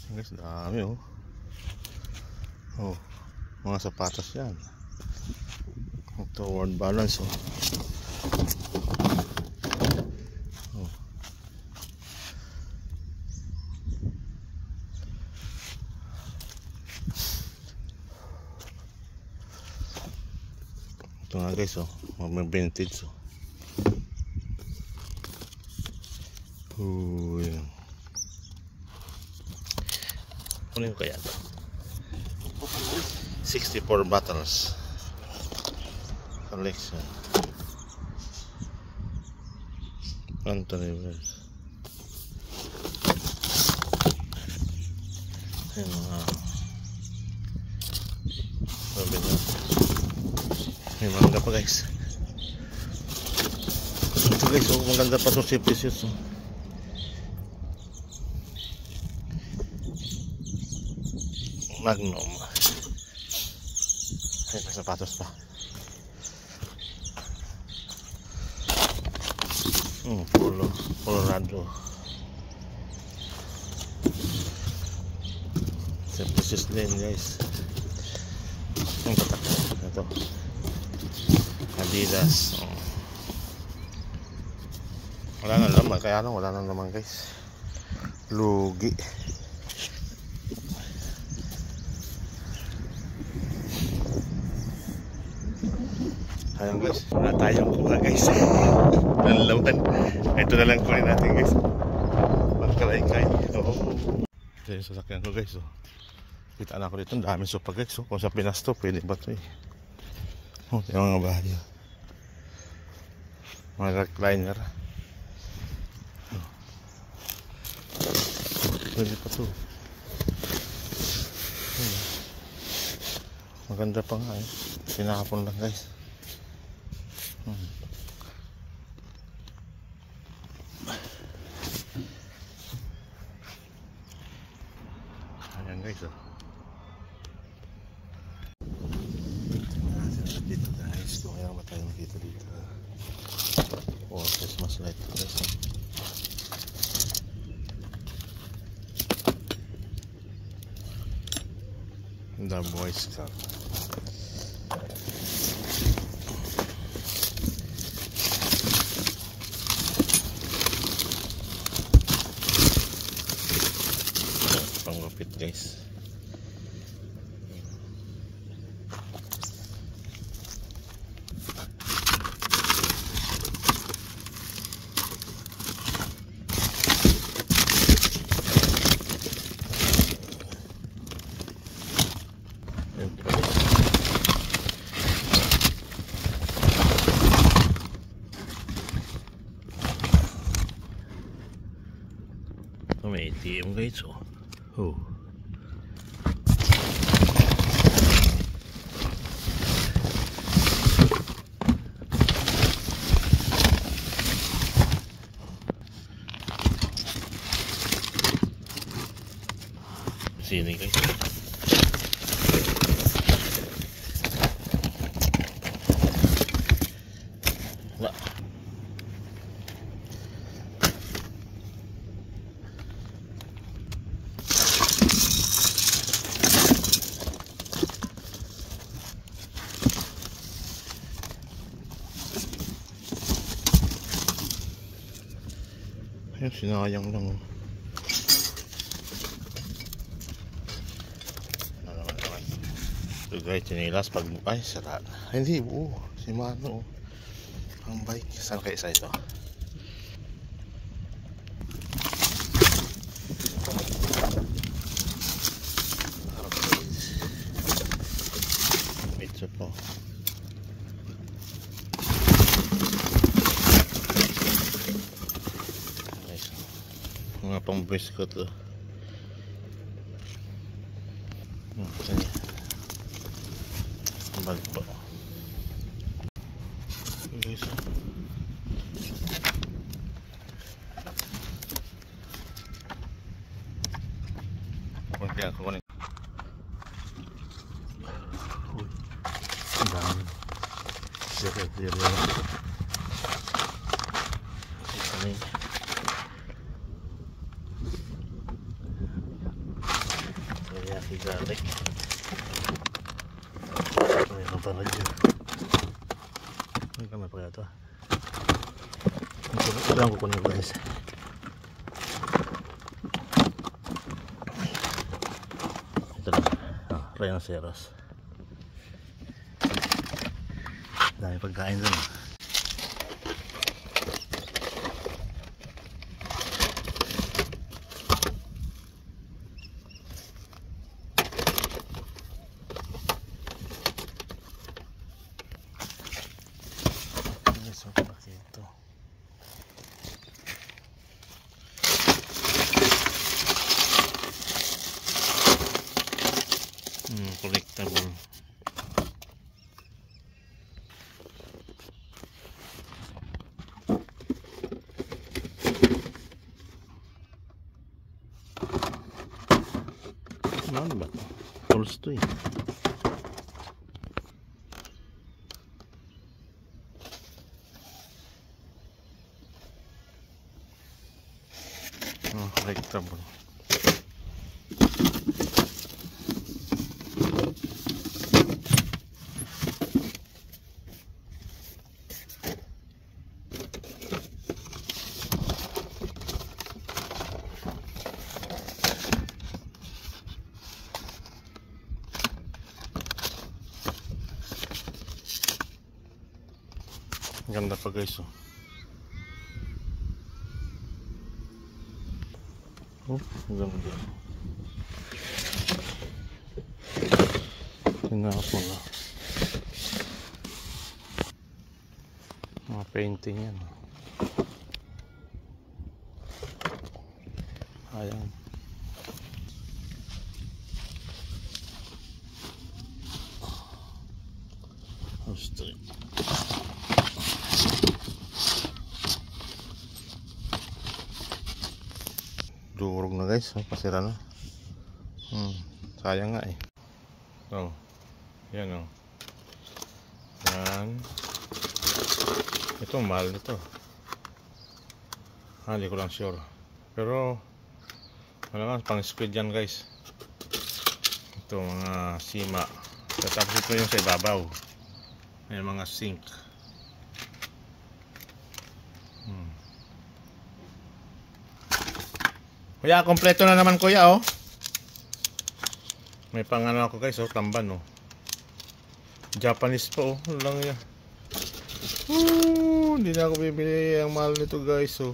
Guys, dami oh. Oh, mga sapatos yan. Ito, World Balance oh. Oh. Ito nga guys oh, mga vintage oh. Yan. Ano yung kaya ito? 64 bottles collection. Anthony Wells. Ayan mga sabi na may mangga pa guys. Ito guys oh, maganda pa itong safety shoes oh. Magnum. Ayan, may sapatos pa. Colorado. Safety din guys. Ang patak. Ito. Adidas. Wala nang laman. Kaya lang wala nang laman guys. Lugi. Ayan guys, wala tayong kuha guys. Nalaman. Ito na lang kunin natin guys. Magkalaykay. Ito yung sasakyan ko guys. Kita na ako dito. Ang daming sopa guys. Kung sa Pinas to, pwede ba ito eh. Ito yung mga bahay. Mga recliner. Pwede pa ito. Maganda pa nga eh. Pinakapon lang guys. Ayan guys oh. Dito guys, kung kaya ba tayo makita dito oh, Christmas light guys oh. The Boy Scout. Panggupit guys. May ATM guys oh. Sini guys. Wala. Ayun, sinayang lang. Ito guys, chinilas pag ay sara. Ay, hindi buo. Si Mano. Ang bike. Saan kaya isa ito? Ito po. Mga pang biscuit to. Okay. Balik po. Guys. Okay, ako kunin. Ang dami. Sira. Ito na yun. hydraulic. Mayroon pa radyo. May kamay pa kaya ito. Ito lang kukunin ko guys. Ito lang. Rhinoceros. Dami pagkain dun. Collectible. Ano ba ito? Tolstoy. Collectible. Ganda pa guys, oh. Ganda. Tingnan ko na. Mga painting yan. Ayan. Street. Durog na guys, pasira na. Sayang nga eh. Oh, yan oh. Yan. Ito mahal nito. Hindi ko lang sure. Pero ano nga, pang squid yan guys. Ito mga sima. Tapos ito yung sa ibabaw. May mga sink. Kuya, kompleto na naman kuya, oh. May pang ano ako guys, oh, tamban, oh. Japanese po, oh. Ano lang yan. Hindi na ako bibili ang mahal nito guys, oh.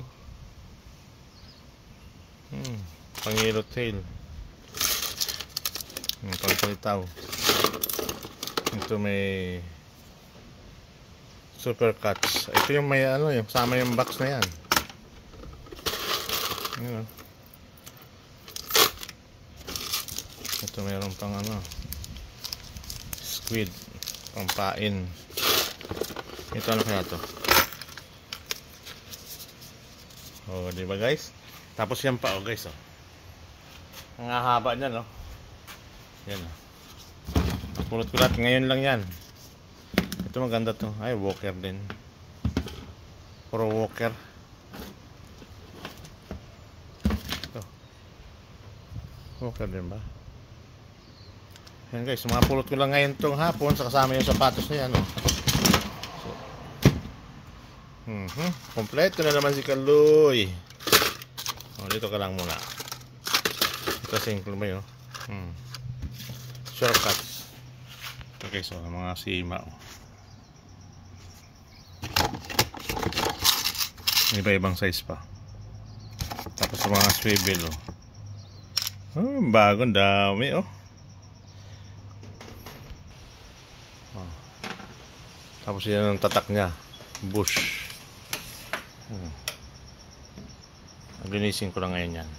Pang yellow tail. Pang palitaw. Ito may super cuts. Ito yung may ano, yung sama yung box na yan. Ayan. Ito mayroon pang ano, squid, pang pain. Ito ano kaya to? Oh, di ba guys? Tapos yan pa, oh guys, oh. Ang haba niyan, oh. Yan, oh. Pulot ko lahat, ngayon lang yan. Ito maganda to. Ay, walker din. Pro walker. Ito. Walker din ba? Yan guys, mga pulot ko lang ngayon itong hapon sa kasama yung sapatos na yan, oh. So, kompleto na naman si Kaloy. Oh, dito ka lang muna. Ito single mo yun, oh. Shortcuts. Okay, so mga sima, oh. Iba-ibang size pa. Tapos mga swivel, oh. Bagong dami, oh. Tapos yan ang tatak niya, bush. Linisin ko lang ngayon yan.